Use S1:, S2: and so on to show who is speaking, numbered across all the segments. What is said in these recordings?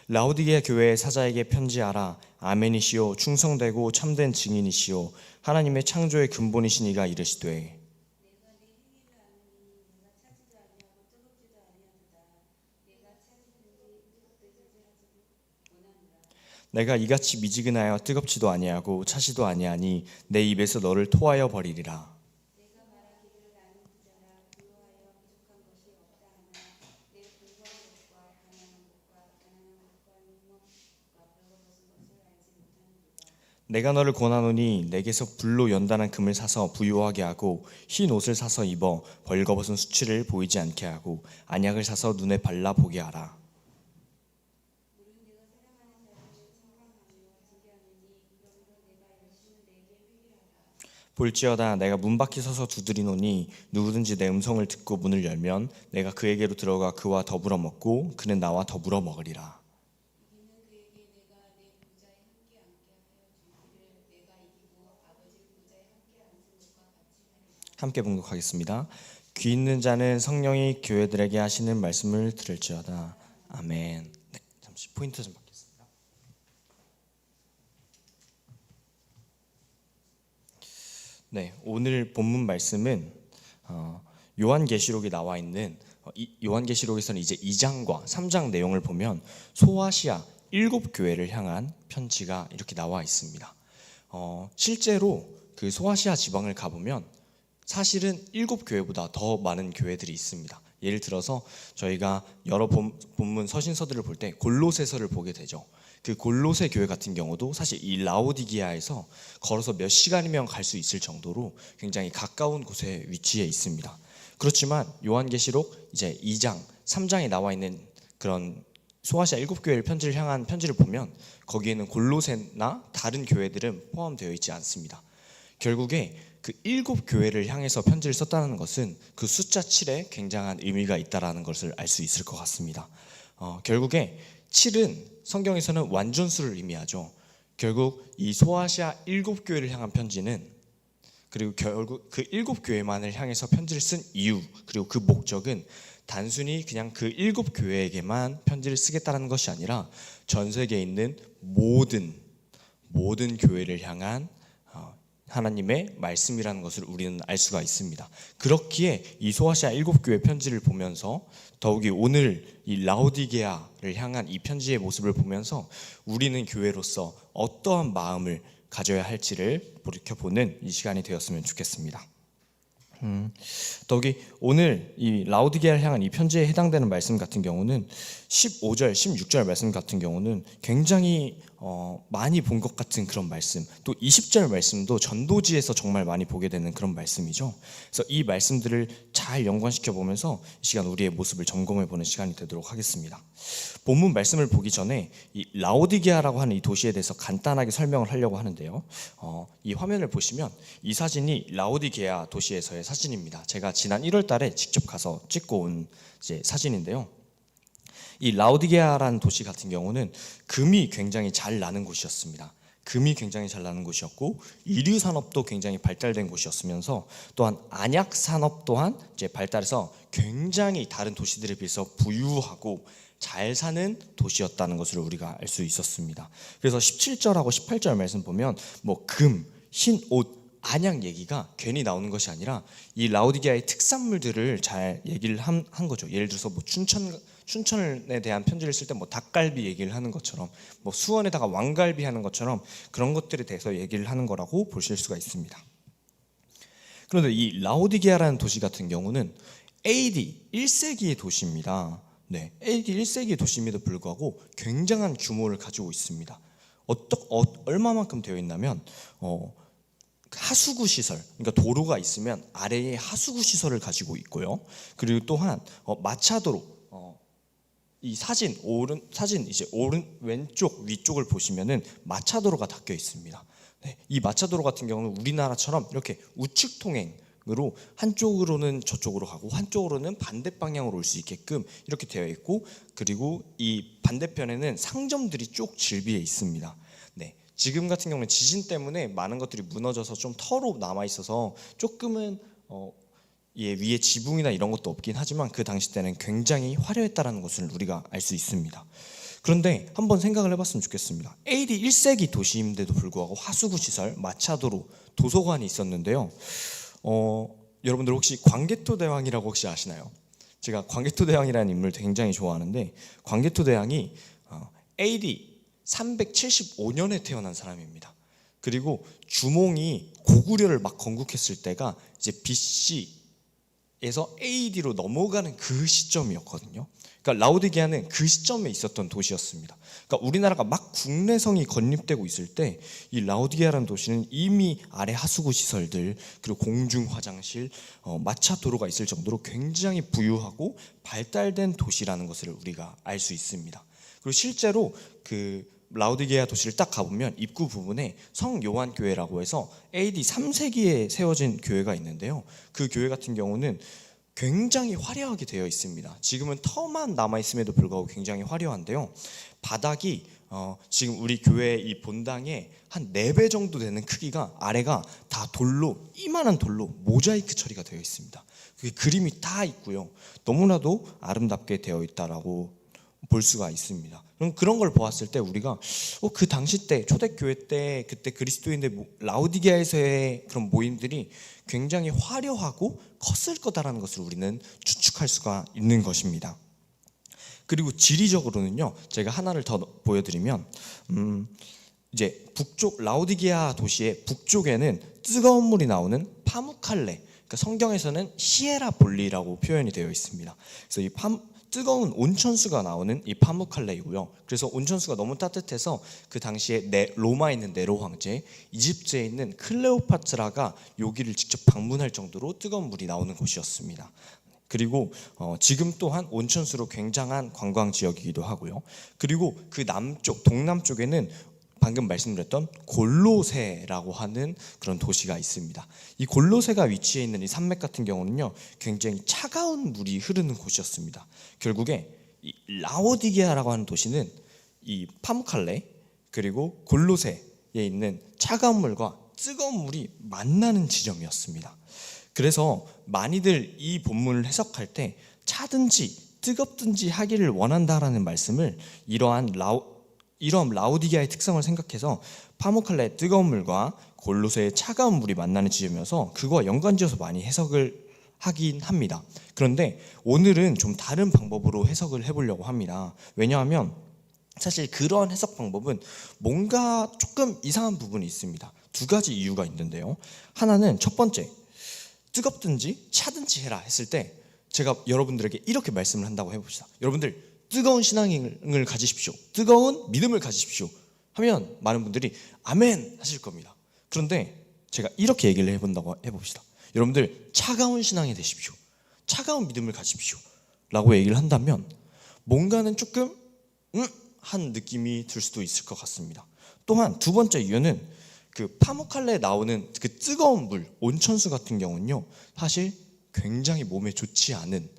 S1: 라오디게아 교회의 사자에게 편지하라. 아멘이시오 충성되고 참된 증인이시오 하나님의 창조의 근본이신 이가 이르시되, 내가 이같이 미지근하여 뜨겁지도 아니하고 차지도 아니하니 내 입에서 너를 토하여 버리리라. 내가 너를 권하노니 내게서 불로 연단한 금을 사서 부유하게 하고 흰 옷을 사서 입어 벌거벗은 수치를 보이지 않게 하고 안약을 사서 눈에 발라 보게 하라. 볼지어다 내가 문 밖에 서서 두드리노니 누구든지 내 음성을 듣고 문을 열면 내가 그에게로 들어가 그와 더불어 먹고 그는 나와 더불어 먹으리라. 함께 봉독하겠습니다. 귀 있는 자는 성령이 교회들에게 하시는 말씀을 들을지어다. 아멘. 네, 잠시 포인트 좀 받겠습니다. 네, 오늘 본문 말씀은 요한계시록에 나와 있는 요한계시록에서는 이제 2장과 3장 내용을 보면 소아시아 7교회를 향한 편지가 이렇게 나와 있습니다. 실제로 그 소아시아 지방을 가보면 사실은 7교회보다 더 많은 교회들이 있습니다. 예를 들어서 저희가 여러 본문 서신서들을 볼 때 골로새서를 보게 되죠. 그 골로새 교회 같은 경우도 사실 이 라오디게아에서 걸어서 몇 시간이면 갈 수 있을 정도로 굉장히 가까운 곳에 위치해 있습니다. 그렇지만 요한계시록 이제 2장, 3장에 나와 있는 그런 소아시아 7교회를 편지를 향한 편지를 보면 거기에는 골로새나 다른 교회들은 포함되어 있지 않습니다. 결국에 그 7교회를 향해서 편지를 썼다는 것은 그 숫자 7에 굉장한 의미가 있다는 것을 알 수 있을 것 같습니다. 결국에 7은 성경에서는 완전수를 의미하죠. 결국 이 소아시아 7교회를 향한 편지는 그리고 결국 그 7교회만을 향해서 편지를 쓴 이유 그리고 그 목적은 단순히 그냥 그 7교회에게만 편지를 쓰겠다는 것이 아니라 전 세계에 있는 모든 교회를 향한 하나님의 말씀이라는 것을 우리는 알 수가 있습니다. 그렇기에 이 소아시아 7교회 편지를 보면서 더욱이 오늘 이 라오디게아를 향한 이 편지의 모습을 보면서 우리는 교회로서 어떠한 마음을 가져야 할지를 돌이켜보는 이 시간이 되었으면 좋겠습니다. 더욱이 오늘 이 라오디게아를 향한 이 편지에 해당되는 말씀 같은 경우는 15절, 16절 말씀 같은 경우는 굉장히 많이 본 것 같은 그런 말씀, 또 20절 말씀도 전도지에서 정말 많이 보게 되는 그런 말씀이죠. 그래서 이 말씀들을 잘 연관시켜 보면서 이 시간 우리의 모습을 점검해 보는 시간이 되도록 하겠습니다. 본문 말씀을 보기 전에 이 라오디게아라고 하는 이 도시에 대해서 간단하게 설명을 하려고 하는데요. 이 화면을 보시면 이 사진이 라오디게아 도시에서의 사진입니다. 제가 지난 1월 달에 직접 가서 찍고 온 이제 사진인데요. 이 라오디게아라는 도시 같은 경우는 금이 굉장히 잘 나는 곳이었습니다. 금이 굉장히 잘 나는 곳이었고 의류 산업도 굉장히 발달된 곳이었으면서 또한 안약 산업 또한 이제 발달해서 굉장히 다른 도시들에 비해서 부유하고 잘 사는 도시였다는 것을 우리가 알 수 있었습니다. 그래서 17절하고 18절 말씀 보면 뭐 금, 흰 옷, 안약 얘기가 괜히 나오는 것이 아니라 이 라오디게아의 특산물들을 잘 얘기를 한 거죠. 예를 들어서 뭐 춘천에 대한 편지를 쓸 때 뭐 닭갈비 얘기를 하는 것처럼 뭐 수원에다가 왕갈비 하는 것처럼 그런 것들에 대해서 얘기를 하는 거라고 보실 수가 있습니다. 그런데 이 라오디게아라는 도시 같은 경우는 AD 1세기의 도시입니다. 네, AD 1세기의 도시임에도 불구하고 굉장한 규모를 가지고 있습니다. 얼마만큼 되어 있냐면 하수구 시설, 그러니까 도로가 있으면 아래에 하수구 시설을 가지고 있고요. 그리고 또한 마차도로, 이 사진 이제 왼쪽 위쪽을 보시면은 마차도로가 닦여 있습니다. 네, 이 마차도로 같은 경우는 우리나라처럼 이렇게 우측 통행으로 한쪽으로는 저쪽으로 가고 한쪽으로는 반대 방향으로 올 수 있게끔 이렇게 되어 있고, 그리고 이 반대편에는 상점들이 쭉 질비해 있습니다. 네. 지금 같은 경우는 지진 때문에 많은 것들이 무너져서 좀 터로 남아 있어서 조금은 위에 지붕이나 이런 것도 없긴 하지만 그 당시 때는 굉장히 화려했다라는 것을 우리가 알 수 있습니다. 그런데 한번 생각을 해봤으면 좋겠습니다. AD 1세기 도시임에도 불구하고 하수구 시설, 마차도로, 도서관이 있었는데요. 여러분들 혹시 광개토 대왕이라고 혹시 아시나요? 제가 광개토 대왕이라는 인물을 굉장히 좋아하는데, 광개토 대왕이 AD 375년에 태어난 사람입니다. 그리고 주몽이 고구려를 막 건국했을 때가 이제 BC에서 AD로 넘어가는 그 시점이었거든요. 그러니까 라오디게아는 그 시점에 있었던 도시였습니다. 그러니까 우리나라가 막 국내성이 건립되고 있을 때 이 라오디게아라는 도시는 이미 아래 하수구 시설들, 그리고 공중 화장실, 마차 도로가 있을 정도로 굉장히 부유하고 발달된 도시라는 것을 우리가 알 수 있습니다. 그리고 실제로 그 라오디게아 도시를 딱 가보면 입구 부분에 성 요한 교회라고 해서 AD 3세기에 세워진 교회가 있는데요. 그 교회 같은 경우는 굉장히 화려하게 되어 있습니다. 지금은 터만 남아있음에도 불구하고 굉장히 화려한데요. 바닥이 지금 우리 교회 이 본당의 한 4배 정도 되는 크기가, 아래가 다 돌로, 이만한 돌로 모자이크 처리가 되어 있습니다. 그 그림이 다 있고요. 너무나도 아름답게 되어 있다라고 볼 수가 있습니다. 그럼 그런 걸 보았을 때 우리가 그 당시 때 초대교회 때 그때 그리스도인들 라오디게아에서의 그런 모임들이 굉장히 화려하고 컸을 거다라는 것을 우리는 추측할 수가 있는 것입니다. 그리고 지리적으로는요, 제가 하나를 더 보여드리면 이제 북쪽 라오디게아 도시의 북쪽에는 뜨거운 물이 나오는 파무칼레, 그러니까 성경에서는 히에라볼리라고 표현이 되어 있습니다. 그래서 이 뜨거운 온천수가 나오는 이 파무칼레이고요. 그래서 온천수가 너무 따뜻해서 그 당시에 로마에 있는 네로 황제, 이집트에 있는 클레오파트라가 여기를 직접 방문할 정도로 뜨거운 물이 나오는 곳이었습니다. 그리고 지금 또한 온천수로 굉장한 관광 지역이기도 하고요. 그리고 그 남쪽, 동남쪽에는 방금 말씀드렸던 골로세라고 하는 그런 도시가 있습니다. 이 골로세가 위치해 있는 이 산맥 같은 경우는요, 굉장히 차가운 물이 흐르는 곳이었습니다. 결국에 이 라오디게아라고 하는 도시는 이 파무칼레 그리고 골로세에 있는 차가운 물과 뜨거운 물이 만나는 지점이었습니다. 그래서 많이들 이 본문을 해석할 때 차든지 뜨겁든지 하기를 원한다라는 말씀을 이러한 라오디게아의 특성을 생각해서 파무칼레의 뜨거운 물과 골로새의 차가운 물이 만나는 지점이어서 그거와 연관지어서 많이 해석을 하긴 합니다. 그런데 오늘은 좀 다른 방법으로 해석을 해보려고 합니다. 왜냐하면 사실 그러한 해석 방법은 뭔가 조금 이상한 부분이 있습니다. 2가지 이유가 있는데요. 하나는 첫 번째, 뜨겁든지 차든지 해라 했을 때 제가 여러분들에게 이렇게 말씀을 한다고 해봅시다. 여러분들 뜨거운 신앙을 가지십시오, 뜨거운 믿음을 가지십시오 하면 많은 분들이 아멘 하실 겁니다. 그런데 제가 이렇게 얘기를 해본다고 해봅시다. 여러분들 차가운 신앙이 되십시오, 차가운 믿음을 가지십시오 라고 얘기를 한다면 뭔가는 조금 한 느낌이 들 수도 있을 것 같습니다. 또한 2번째 이유는 그 파무칼레에 나오는 그 뜨거운 물, 온천수 같은 경우는요, 사실 굉장히 몸에 좋지 않은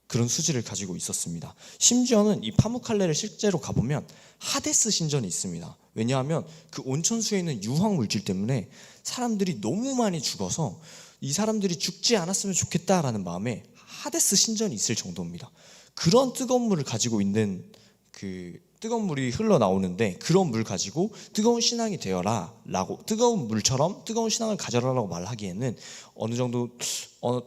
S1: 그런 수질을 가지고 있었습니다. 심지어는 이 파무칼레를 실제로 가보면 하데스 신전이 있습니다. 왜냐하면 그 온천수에 있는 유황 물질 때문에 사람들이 너무 많이 죽어서 이 사람들이 죽지 않았으면 좋겠다라는 마음에 하데스 신전이 있을 정도입니다. 그런 뜨거운 물을 가지고 있는 그 뜨거운 물이 흘러나오는데 그런 물 가지고 뜨거운 신앙이 되어라 라고, 뜨거운 물처럼 뜨거운 신앙을 가져라라고 말하기에는 어느 정도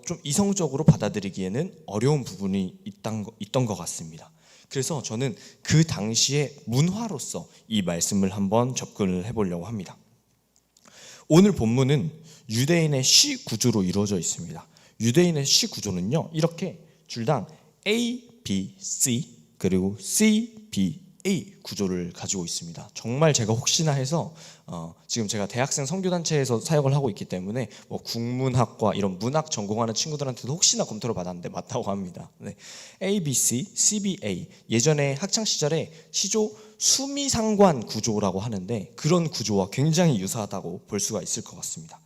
S1: 좀 이성적으로 받아들이기에는 어려운 부분이 있던 것 같습니다. 그래서 저는 그 당시의 문화로서 이 말씀을 한번 접근을 해보려고 합니다. 오늘 본문은 유대인의 시 구조로 이루어져 있습니다. 유대인의 시 구조는요, 이렇게 줄당 A, B, C 그리고 C, B, A 구조를 가지고 있습니다. 정말 제가 혹시나 해서 지금 제가 대학생 선교단체에서 사역을 하고 있기 때문에 뭐 국문학과 이런 문학 전공하는 친구들한테도 혹시나 검토를 받았는데 맞다고 합니다. 네. ABC, CBA, 예전에 학창시절에 시조 수미상관 구조라고 하는데 그런 구조와 굉장히 유사하다고 볼 수가 있을 것 같습니다.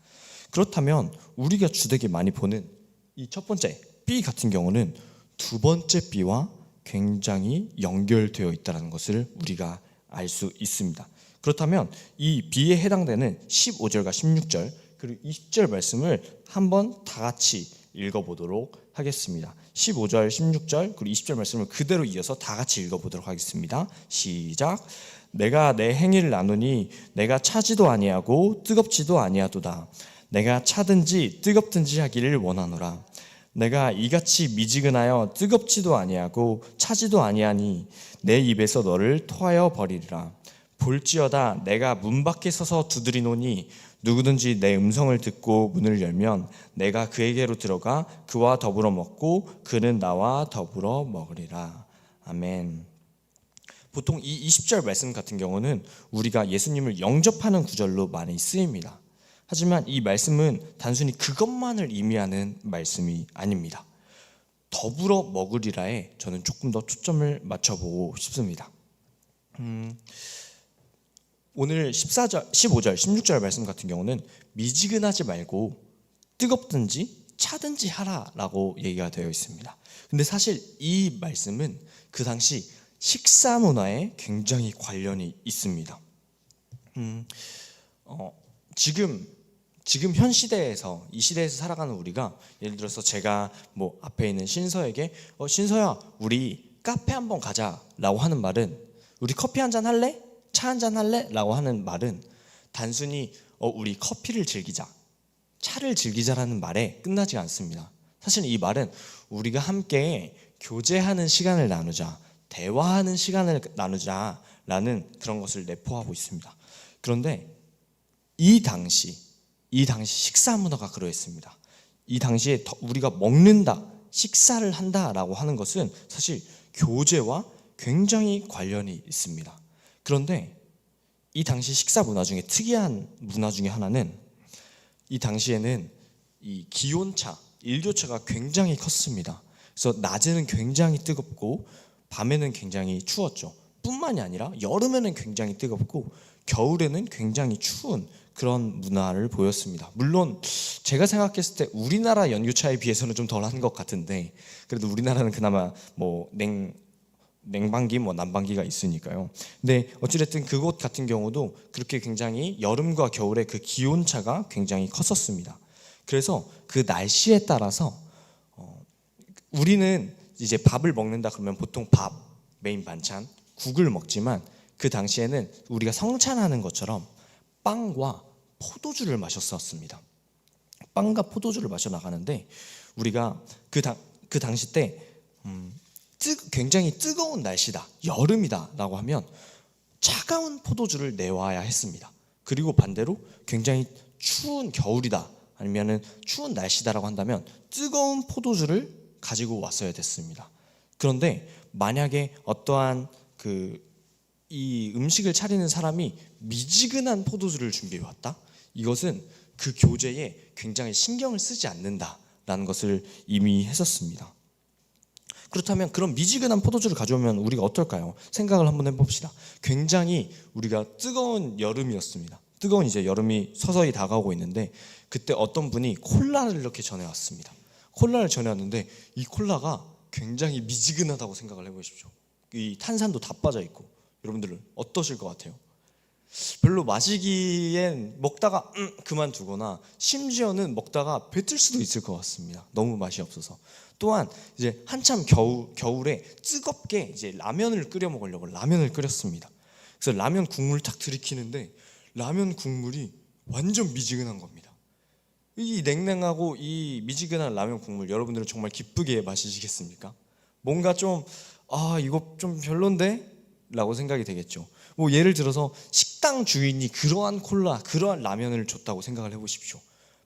S1: 그렇다면 우리가 주되게 많이 보는 이 첫 번째 B 같은 경우는 2번째 B와 굉장히 연결되어 있다는 것을 우리가 알 수 있습니다. 그렇다면 이 B에 해당되는 15절과 16절 그리고 20절 말씀을 한번 다 같이 읽어보도록 하겠습니다. 15절, 16절, 그리고 20절 말씀을 그대로 이어서 다 같이 읽어보도록 하겠습니다. 시작. 내가 내 행위를 나누니 내가 차지도 아니하고 뜨겁지도 아니하도다. 내가 차든지 뜨겁든지 하기를 원하노라. 내가 이같이 미지근하여 뜨겁지도 아니하고 차지도 아니하니 내 입에서 너를 토하여 버리리라. 볼지어다 내가 문 밖에 서서 두드리노니 누구든지 내 음성을 듣고 문을 열면 내가 그에게로 들어가 그와 더불어 먹고 그는 나와 더불어 먹으리라. 아멘. 보통 이 20절 말씀 같은 경우는 우리가 예수님을 영접하는 구절로 많이 쓰입니다. 하지만 이 말씀은 단순히 그것만을 의미하는 말씀이 아닙니다. 더불어 먹으리라에 저는 조금 더 초점을 맞춰보고 싶습니다. 오늘 14절, 15절, 16절 말씀 같은 경우는 미지근하지 말고 뜨겁든지 차든지 하라라고 얘기가 되어 있습니다. 근데 사실 이 말씀은 그 당시 식사 문화에 굉장히 관련이 있습니다. 지금 현 시대에서 이 시대에서 살아가는 우리가 예를 들어서 제가 뭐 앞에 있는 신서에게 신서야 우리 카페 한번 가자라고 하는 말은 우리 커피 한잔 할래? 차 한잔 할래? 라고 하는 말은 단순히 우리 커피를 즐기자, 차를 즐기자라는 말에 끝나지 않습니다. 사실 이 말은 우리가 함께 교제하는 시간을 나누자, 대화하는 시간을 나누자라는 그런 것을 내포하고 있습니다. 그런데 이 당시 식사 문화가 그러했습니다. 이 당시에 우리가 먹는다, 식사를 한다라고 하는 것은 사실 교제와 굉장히 관련이 있습니다. 그런데 이 당시 식사 문화 중에 특이한 문화 중에 하나는 이 당시에는 이 기온차, 일교차가 굉장히 컸습니다. 그래서 낮에는 굉장히 뜨겁고 밤에는 굉장히 추웠죠. 뿐만이 아니라 여름에는 굉장히 뜨겁고 겨울에는 굉장히 추운 그런 문화를 보였습니다. 물론 제가 생각했을 때 우리나라 연교차에 비해서는 좀 덜한 것 같은데 그래도 우리나라는 그나마 뭐 냉방기, 난방기가 있으니까요. 근데 어찌됐든 그곳 같은 경우도 그렇게 굉장히 여름과 겨울의 그 기온차가 굉장히 컸었습니다. 그래서 그 날씨에 따라서 우리는 이제 밥을 먹는다 그러면 보통 밥, 메인 반찬, 국을 먹지만 그 당시에는 우리가 성찬하는 것처럼 빵과 포도주를 마셨었습니다. 빵과 포도주를 마셔 나가는데 우리가 그 당시 때 굉장히 뜨거운 날씨다, 여름이다 라고 하면 차가운 포도주를 내와야 했습니다. 그리고 반대로 굉장히 추운 겨울이다 아니면 추운 날씨다라고 한다면 뜨거운 포도주를 가지고 왔어야 됐습니다. 그런데 만약에 어떠한 이 음식을 차리는 사람이 미지근한 포도주를 준비해 왔다? 이것은 그 교제에 굉장히 신경을 쓰지 않는다라는 것을 이미 했었습니다. 그렇다면 그런 미지근한 포도주를 가져오면 우리가 어떨까요? 생각을 한번 해봅시다. 굉장히 우리가 뜨거운 여름이었습니다. 뜨거운 이제 여름이 서서히 다가오고 있는데 그때 어떤 분이 콜라를 이렇게 전해왔습니다. 콜라를 전해왔는데 이 콜라가 굉장히 미지근하다고 생각을 해보십시오. 이 탄산도 다 빠져 있고 여러분들은 어떠실 것 같아요? 별로 마시기엔 먹다가 그만두거나 심지어는 먹다가 뱉을 수도 있을 것 같습니다. 너무 맛이 없어서. 또한 이제 한참 겨울에 뜨겁게 이제 라면을 끓여 먹으려고 라면을 끓였습니다. 그래서 라면 국물 탁 들이키는데 라면 국물이 완전 미지근한 겁니다. 이 냉랭하고 이 미지근한 라면 국물 여러분들은 정말 기쁘게 마시겠습니까? 뭔가 좀 이거 좀 별론데? 라고 생각이 되겠죠. 뭐 예를 들어서 식당 주인이 그러한 콜라, 그러한 라면을 줬다고 생각을 해보십시오.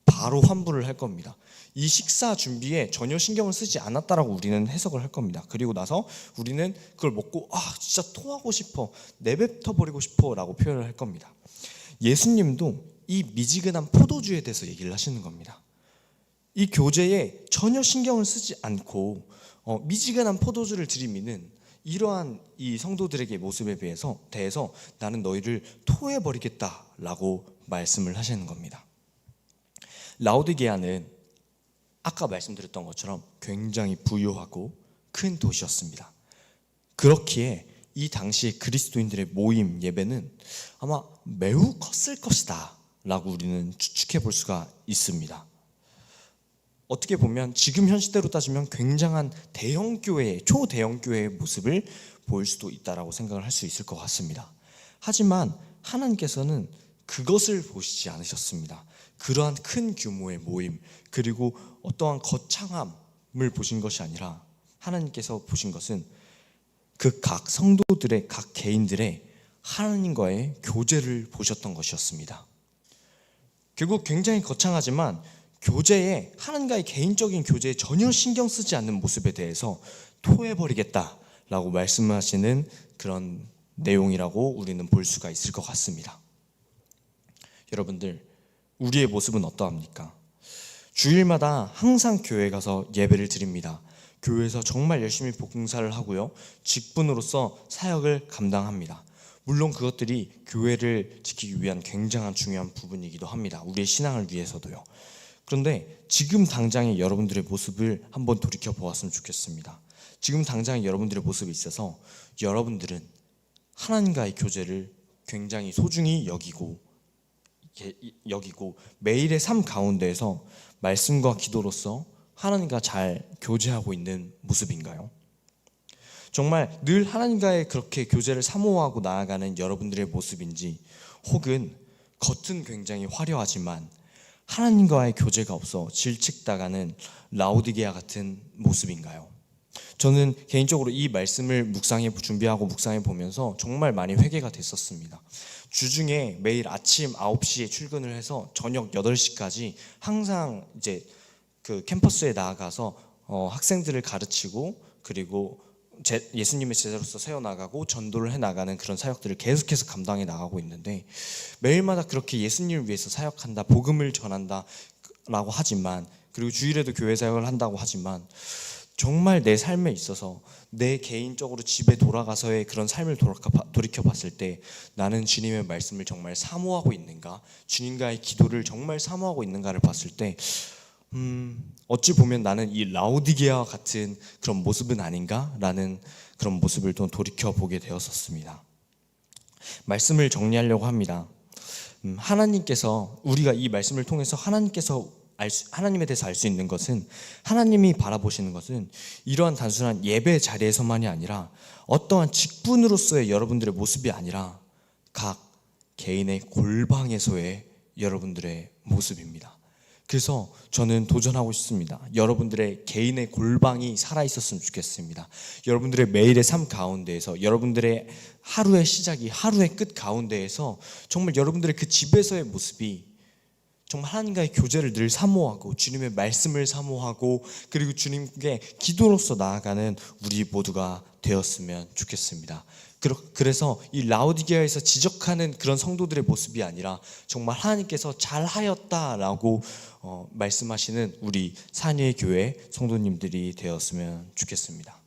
S1: 바로 환불을 할 겁니다. 이 식사 준비에 전혀 신경을 쓰지 않았다라고 우리는 해석을 할 겁니다. 그리고 나서 우리는 그걸 먹고 진짜 토하고 싶어, 내뱉어 버리고 싶어 라고 표현을 할 겁니다. 예수님도 이 미지근한 포도주에 대해서 얘기를 하시는 겁니다. 이 교제에 전혀 신경을 쓰지 않고 미지근한 포도주를 들이미는 이러한 이 성도들에게 모습에 대해서 나는 너희를 토해버리겠다라고 말씀을 하시는 겁니다. 라오디게아는 아까 말씀드렸던 것처럼 굉장히 부유하고 큰 도시였습니다. 그렇기에 이 당시의 그리스도인들의 모임 예배는 아마 매우 컸을 것이다 라고 우리는 추측해 볼 수가 있습니다. 어떻게 보면 지금 현 시대로 따지면 굉장한 대형 교회, 초대형 교회의 모습을 보일 수도 있다라고 생각을 할 수 있을 것 같습니다. 하지만 하나님께서는 그것을 보시지 않으셨습니다. 그러한 큰 규모의 모임, 그리고 어떠한 거창함을 보신 것이 아니라 하나님께서 보신 것은 그 각 성도들의, 각 개인들의 하나님과의 교제를 보셨던 것이었습니다. 결국 굉장히 거창하지만 교제에, 하나님과의 개인적인 교제에 전혀 신경 쓰지 않는 모습에 대해서 토해버리겠다라고 말씀하시는 그런 내용이라고 우리는 볼 수가 있을 것 같습니다. 여러분들, 우리의 모습은 어떠합니까? 주일마다 항상 교회 가서 예배를 드립니다. 교회에서 정말 열심히 봉사를 하고요, 직분으로서 사역을 감당합니다. 물론 그것들이 교회를 지키기 위한 굉장한 중요한 부분이기도 합니다. 우리의 신앙을 위해서도요. 그런데 지금 당장의 여러분들의 모습을 한번 돌이켜 보았으면 좋겠습니다. 지금 당장의 여러분들의 모습에 있어서 여러분들은 하나님과의 교제를 굉장히 소중히 여기고 매일의 삶 가운데에서 말씀과 기도로서 하나님과 잘 교제하고 있는 모습인가요? 정말 늘 하나님과의 그렇게 교제를 사모하고 나아가는 여러분들의 모습인지, 혹은 겉은 굉장히 화려하지만 하나님과의 교제가 없어 질책당하는 라오디게아 같은 모습인가요? 저는 개인적으로 이 말씀을 준비하고 묵상해 보면서 정말 많이 회개가 됐었습니다. 주중에 매일 아침 9시에 출근을 해서 저녁 8시까지 항상 이제 그 캠퍼스에 나아가서 학생들을 가르치고, 그리고 예수님의 제자로서 세워나가고 전도를 해나가는 그런 사역들을 계속해서 감당해 나가고 있는데, 매일마다 그렇게 예수님을 위해서 사역한다, 복음을 전한다 라고 하지만, 그리고 주일에도 교회 사역을 한다고 하지만, 정말 내 삶에 있어서 내 개인적으로 집에 돌아가서의 그런 삶을 돌이켜 봤을 때 나는 주님의 말씀을 정말 사모하고 있는가, 주님과의 기도를 정말 사모하고 있는가를 봤을 때 어찌 보면 나는 이 라오디게아와 같은 그런 모습은 아닌가라는 그런 모습을 또 돌이켜보게 되었었습니다. 말씀을 정리하려고 합니다. 하나님께서, 우리가 이 말씀을 통해서 하나님에 대해서 알 수 있는 것은, 하나님이 바라보시는 것은 이러한 단순한 예배 자리에서만이 아니라 어떠한 직분으로서의 여러분들의 모습이 아니라 각 개인의 골방에서의 여러분들의 모습입니다. 그래서 저는 도전하고 싶습니다. 여러분들의 개인의 골방이 살아있었으면 좋겠습니다. 여러분들의 매일의 삶 가운데에서, 여러분들의 하루의 시작이 하루의 끝 가운데에서 정말 여러분들의 그 집에서의 모습이 정말 하나님과의 교제를 늘 사모하고, 주님의 말씀을 사모하고, 그리고 주님께 기도로서 나아가는 우리 모두가 되었으면 좋겠습니다. 그래서 이 라오디게아에서 지적하는 그런 성도들의 모습이 아니라 정말 하나님께서 잘하였다라고 말씀하시는 우리 산위의 교회 성도님들이 되었으면 좋겠습니다.